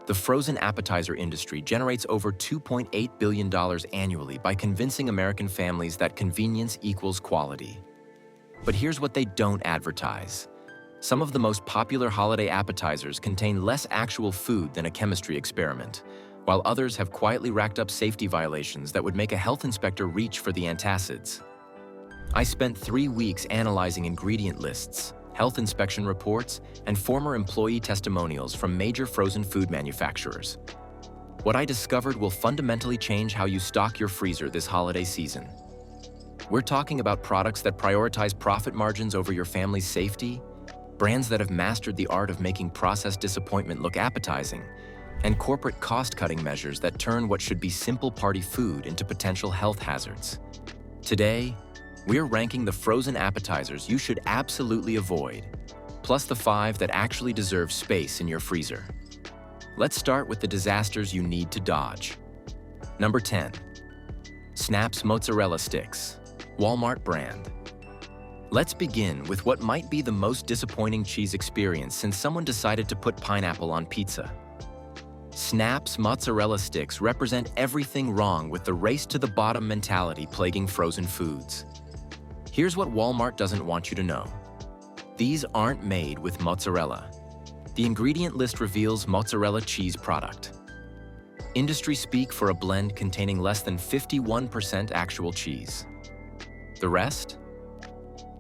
The frozen appetizer industry generates over $2.8 billion annually by convincing American families that convenience equals quality. But here's what they don't advertise. Some of the most popular holiday appetizers contain less actual food than a chemistry experiment, while others have quietly racked up safety violations that would make a health inspector reach for the antacids. I spent 3 weeks analyzing ingredient lists, health inspection reports, and former employee testimonials from major frozen food manufacturers. What I discovered will fundamentally change how you stock your freezer this holiday season. We're talking about products that prioritize profit margins over your family's safety, brands that have mastered the art of making processed disappointment look appetizing, and corporate cost-cutting measures that turn what should be simple party food into potential health hazards. Today, we're ranking the frozen appetizers you should absolutely avoid, plus the 5 that actually deserve space in your freezer. Let's start with the disasters you need to dodge. Number 10. Snap's Mozzarella Sticks, Walmart brand. Let's begin with what might be the most disappointing cheese experience since someone decided to put pineapple on pizza. Snap's mozzarella sticks represent everything wrong with the race-to-the-bottom mentality plaguing frozen foods. Here's what Walmart doesn't want you to know. These aren't made with mozzarella. The ingredient list reveals mozzarella cheese product. Industry speak for a blend containing less than 51% actual cheese. The rest?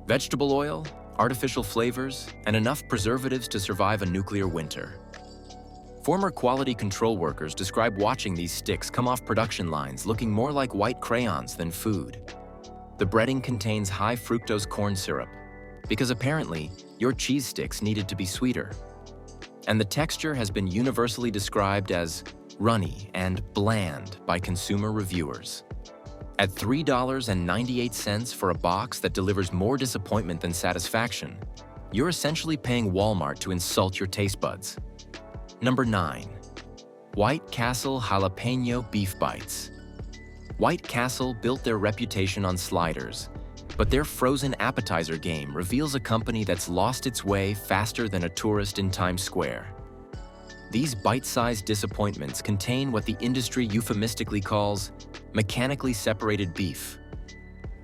Vegetable oil, artificial flavors, and enough preservatives to survive a nuclear winter. Former quality control workers describe watching these sticks come off production lines looking more like white crayons than food. The breading contains high fructose corn syrup, because apparently your cheese sticks needed to be sweeter. And the texture has been universally described as runny and bland by consumer reviewers. At $3.98 for a box that delivers more disappointment than satisfaction, you're essentially paying Walmart to insult your taste buds. Number 9. White Castle Jalapeno Beef Bites. White Castle built their reputation on sliders, but their frozen appetizer game reveals a company that's lost its way faster than a tourist in Times Square. These bite-sized disappointments contain what the industry euphemistically calls mechanically separated beef.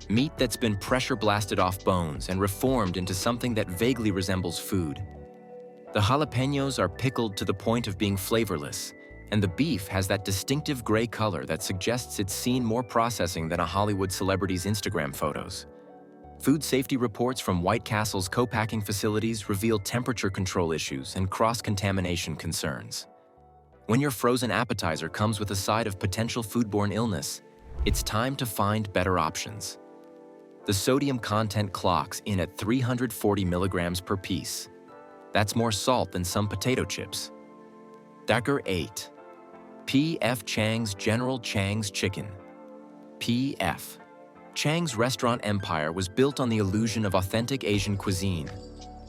Meat that's been pressure blasted off bones and reformed into something that vaguely resembles food. The jalapenos are pickled to the point of being flavorless, and the beef has that distinctive gray color that suggests it's seen more processing than a Hollywood celebrity's Instagram photos. Food safety reports from White Castle's co-packing facilities reveal temperature control issues and cross-contamination concerns. When your frozen appetizer comes with a side of potential foodborne illness, it's time to find better options. The sodium content clocks in at 340 milligrams per piece. That's more salt than some potato chips. Number 8. P.F. Chang's General Chang's Chicken. P.F. Chang's restaurant empire was built on the illusion of authentic Asian cuisine,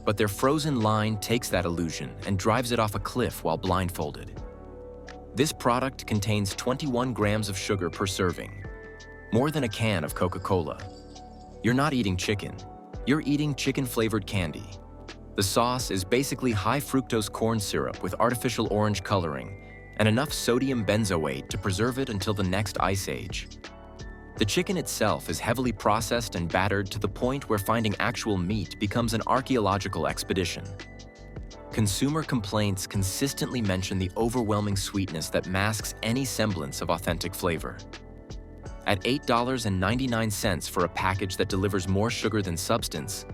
but their frozen line takes that illusion and drives it off a cliff while blindfolded. This product contains 21 grams of sugar per serving, more than a can of Coca-Cola. You're not eating chicken, you're eating chicken-flavored candy. The sauce is basically high fructose corn syrup with artificial orange coloring and enough sodium benzoate to preserve it until the next ice age. The chicken itself is heavily processed and battered to the point where finding actual meat becomes an archaeological expedition. Consumer complaints consistently mention the overwhelming sweetness that masks any semblance of authentic flavor. At $8.99 for a package that delivers more sugar than substance,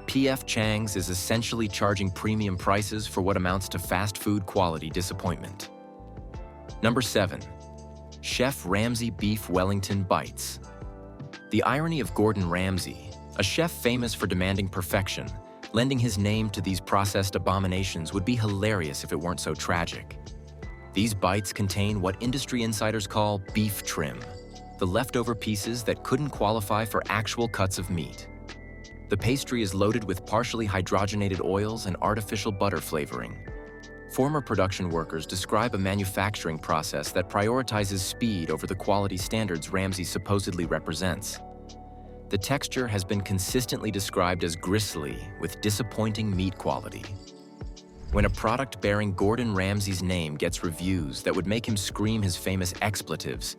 P.F. Chang's is essentially charging premium prices for what amounts to fast food quality disappointment. Number 7. Chef Ramsay Beef Wellington Bites. The irony of Gordon Ramsay, a chef famous for demanding perfection, lending his name to these processed abominations would be hilarious if it weren't so tragic. These bites contain what industry insiders call beef trim, the leftover pieces that couldn't qualify for actual cuts of meat. The pastry is loaded with partially hydrogenated oils and artificial butter flavoring. Former production workers describe a manufacturing process that prioritizes speed over the quality standards Ramsay supposedly represents. The texture has been consistently described as gristly with disappointing meat quality. When a product bearing Gordon Ramsay's name gets reviews that would make him scream his famous expletives,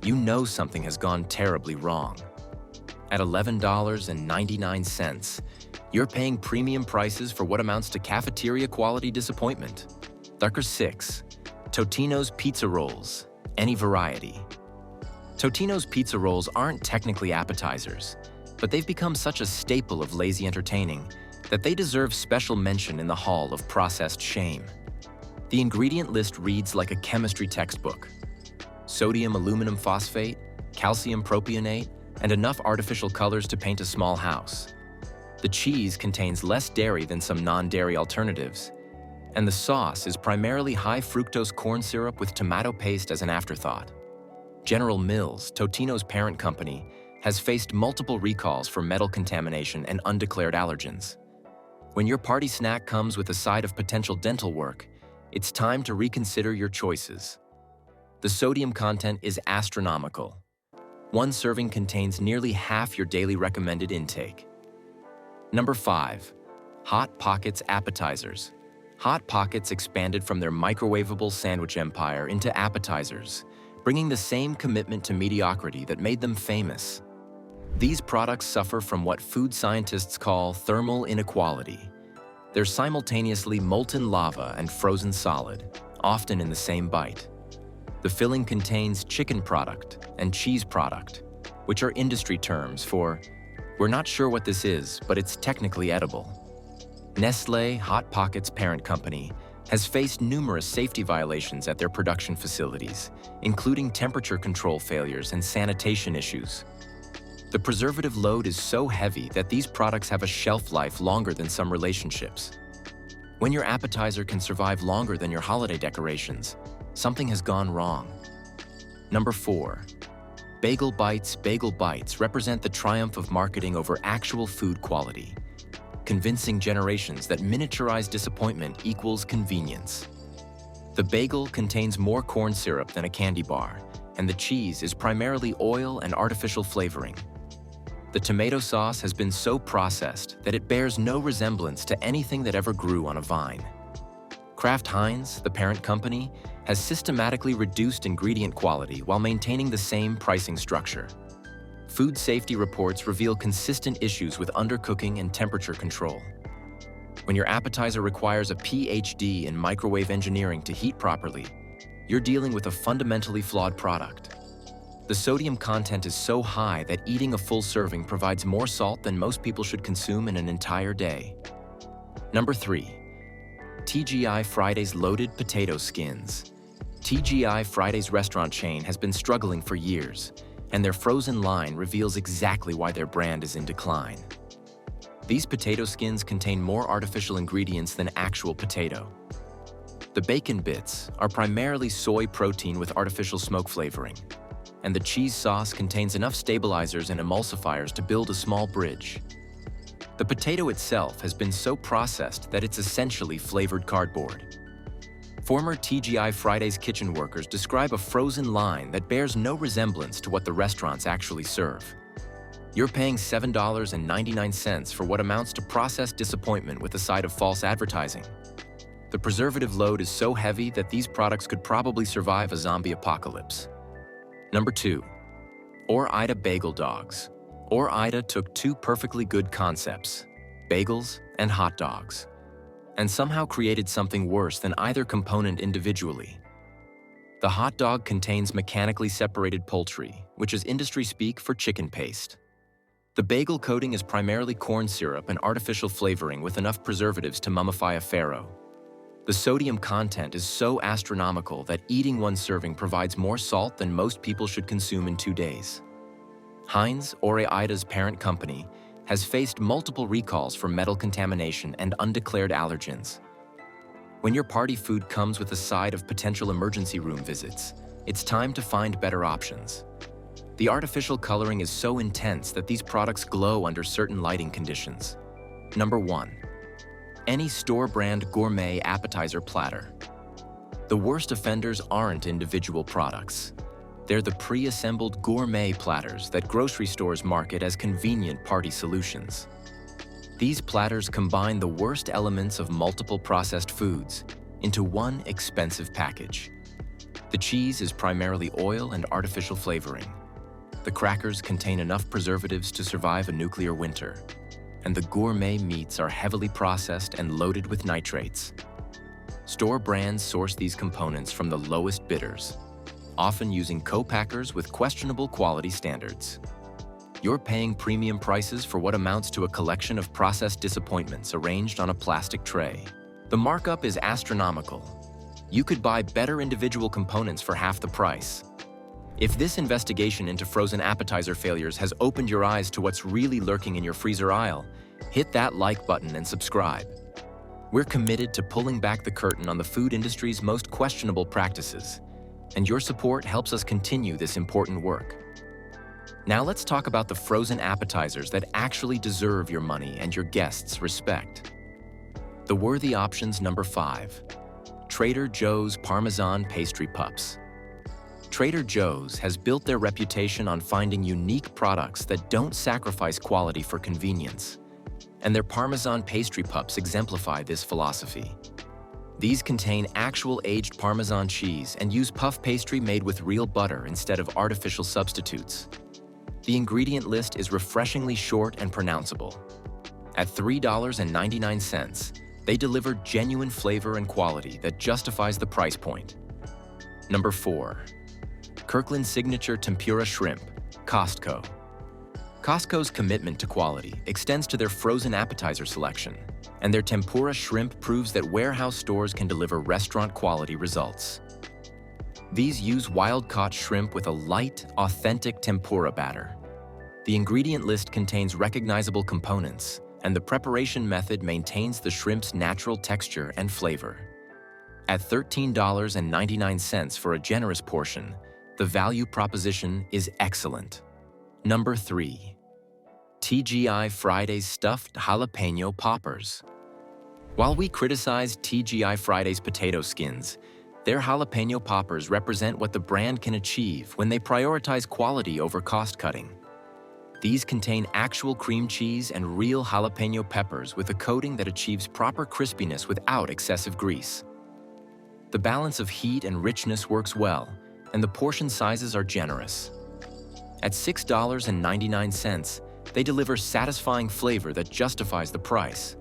you know something has gone terribly wrong. At $11.99, you're paying premium prices for what amounts to cafeteria-quality disappointment. Number 6. Totino's Pizza Rolls. Any variety. Totino's pizza rolls aren't technically appetizers, but they've become such a staple of lazy entertaining that they deserve special mention in the hall of processed shame. The ingredient list reads like a chemistry textbook. Sodium aluminum phosphate, calcium propionate, and enough artificial colors to paint a small house. The cheese contains less dairy than some non-dairy alternatives, and the sauce is primarily high fructose corn syrup with tomato paste as an afterthought. General Mills, Totino's parent company, has faced multiple recalls for metal contamination and undeclared allergens. When your party snack comes with a side of potential dental work, it's time to reconsider your choices. The sodium content is astronomical. One serving contains nearly half your daily recommended intake. Number 5. Hot Pockets Appetizers. Hot Pockets expanded from their microwavable sandwich empire into appetizers, bringing the same commitment to mediocrity that made them famous. These products suffer from what food scientists call thermal inequality. They're simultaneously molten lava and frozen solid, often in the same bite. The filling contains chicken product and cheese product, which are industry terms for, "We're not sure what this is, but it's technically edible." Nestlé, Hot Pockets' parent company, has faced numerous safety violations at their production facilities, including temperature control failures and sanitation issues. The preservative load is so heavy that these products have a shelf life longer than some relationships. When your appetizer can survive longer than your holiday decorations, something has gone wrong. Number 4. Bagel Bites. Bagel Bites represent the triumph of marketing over actual food quality, convincing generations that miniaturized disappointment equals convenience. The bagel contains more corn syrup than a candy bar, and the cheese is primarily oil and artificial flavoring. The tomato sauce has been so processed that it bears no resemblance to anything that ever grew on a vine. Kraft Heinz, the parent company, has systematically reduced ingredient quality while maintaining the same pricing structure. Food safety reports reveal consistent issues with undercooking and temperature control. When your appetizer requires a PhD in microwave engineering to heat properly, you're dealing with a fundamentally flawed product. The sodium content is so high that eating a full serving provides more salt than most people should consume in an entire day. Number 3. TGI Friday's Loaded Potato Skins. TGI Friday's restaurant chain has been struggling for years, and their frozen line reveals exactly why their brand is in decline. These potato skins contain more artificial ingredients than actual potato. The bacon bits are primarily soy protein with artificial smoke flavoring, and the cheese sauce contains enough stabilizers and emulsifiers to build a small bridge. The potato itself has been so processed that it's essentially flavored cardboard. Former TGI Friday's kitchen workers describe a frozen line that bears no resemblance to what the restaurants actually serve. You're paying $7.99 for what amounts to processed disappointment with a side of false advertising. The preservative load is so heavy that these products could probably survive a zombie apocalypse. Number 2. Ore-Ida Bagel Dogs. Ore-Ida took two perfectly good concepts, bagels and hot dogs, and somehow created something worse than either component individually. The hot dog contains mechanically separated poultry, which is industry speak for chicken paste. The bagel coating is primarily corn syrup and artificial flavoring with enough preservatives to mummify a pharaoh. The sodium content is so astronomical that eating one serving provides more salt than most people should consume in 2 days. Heinz, Ore-Ida's parent company, has faced multiple recalls for metal contamination and undeclared allergens. When your party food comes with a side of potential emergency room visits, it's time to find better options. The artificial coloring is so intense that these products glow under certain lighting conditions. Number 1. Any store-brand gourmet appetizer platter. The worst offenders aren't individual products. They're the pre-assembled gourmet platters that grocery stores market as convenient party solutions. These platters combine the worst elements of multiple processed foods into one expensive package. The cheese is primarily oil and artificial flavoring. The crackers contain enough preservatives to survive a nuclear winter. And the gourmet meats are heavily processed and loaded with nitrates. Store brands source these components from the lowest bidders, often using co-packers with questionable quality standards. You're paying premium prices for what amounts to a collection of processed disappointments arranged on a plastic tray. The markup is astronomical. You could buy better individual components for half the price. If this investigation into frozen appetizer failures has opened your eyes to what's really lurking in your freezer aisle, hit that like button and subscribe. We're committed to pulling back the curtain on the food industry's most questionable practices, and your support helps us continue this important work. Now let's talk about the frozen appetizers that actually deserve your money and your guests' respect. The worthy options number 5, Trader Joe's Parmesan Pastry Pups. Trader Joe's has built their reputation on finding unique products that don't sacrifice quality for convenience, and their Parmesan pastry pups exemplify this philosophy. These contain actual aged Parmesan cheese and use puff pastry made with real butter instead of artificial substitutes. The ingredient list is refreshingly short and pronounceable. At $3.99, they deliver genuine flavor and quality that justifies the price point. Number 4. Kirkland Signature Tempura Shrimp, Costco. Costco's commitment to quality extends to their frozen appetizer selection, and their tempura shrimp proves that warehouse stores can deliver restaurant-quality results. These use wild-caught shrimp with a light, authentic tempura batter. The ingredient list contains recognizable components, and the preparation method maintains the shrimp's natural texture and flavor. At $13.99 for a generous portion, the value proposition is excellent. Number 3. TGI Friday's Stuffed Jalapeno Poppers. While we criticize TGI Friday's potato skins, their jalapeno poppers represent what the brand can achieve when they prioritize quality over cost-cutting. These contain actual cream cheese and real jalapeno peppers with a coating that achieves proper crispiness without excessive grease. The balance of heat and richness works well, and the portion sizes are generous. At $6.99, they deliver satisfying flavor that justifies the price.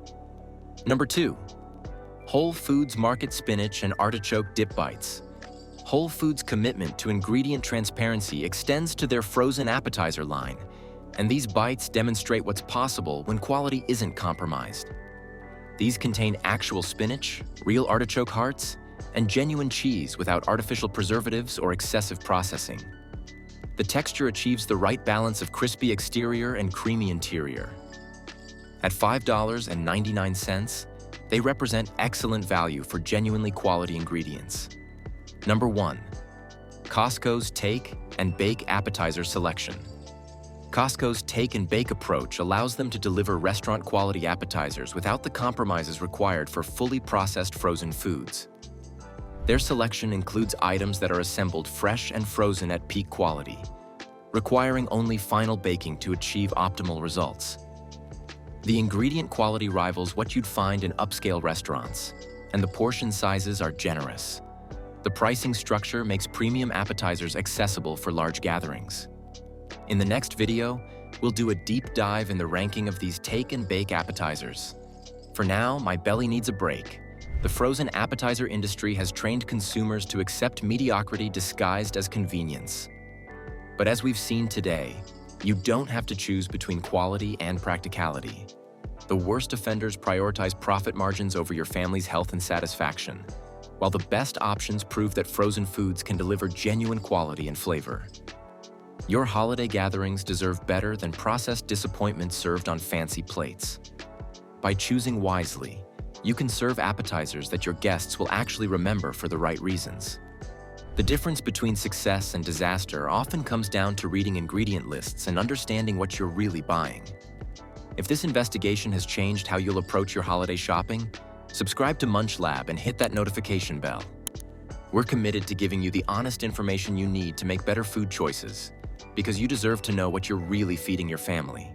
Number 2. Whole Foods Market Spinach and Artichoke Dip Bites. Whole Foods' commitment to ingredient transparency extends to their frozen appetizer line, and these bites demonstrate what's possible when quality isn't compromised. These contain actual spinach, real artichoke hearts, and genuine cheese without artificial preservatives or excessive processing. The texture achieves the right balance of crispy exterior and creamy interior. At $5.99, they represent excellent value for genuinely quality ingredients. Number 1. Costco's Take and Bake Appetizer Selection. Costco's take and bake approach allows them to deliver restaurant-quality appetizers without the compromises required for fully processed frozen foods. Their selection includes items that are assembled fresh and frozen at peak quality, requiring only final baking to achieve optimal results. The ingredient quality rivals what you'd find in upscale restaurants, and the portion sizes are generous. The pricing structure makes premium appetizers accessible for large gatherings. In the next video, we'll do a deep dive in the ranking of these take and bake appetizers. For now, my belly needs a break. The frozen appetizer industry has trained consumers to accept mediocrity disguised as convenience. But as we've seen today, you don't have to choose between quality and practicality. The worst offenders prioritize profit margins over your family's health and satisfaction, while the best options prove that frozen foods can deliver genuine quality and flavor. Your holiday gatherings deserve better than processed disappointments served on fancy plates. By choosing wisely, you can serve appetizers that your guests will actually remember for the right reasons. The difference between success and disaster often comes down to reading ingredient lists and understanding what you're really buying. If this investigation has changed how you'll approach your holiday shopping, subscribe to Munch Lab and hit that notification bell. We're committed to giving you the honest information you need to make better food choices, because you deserve to know what you're really feeding your family.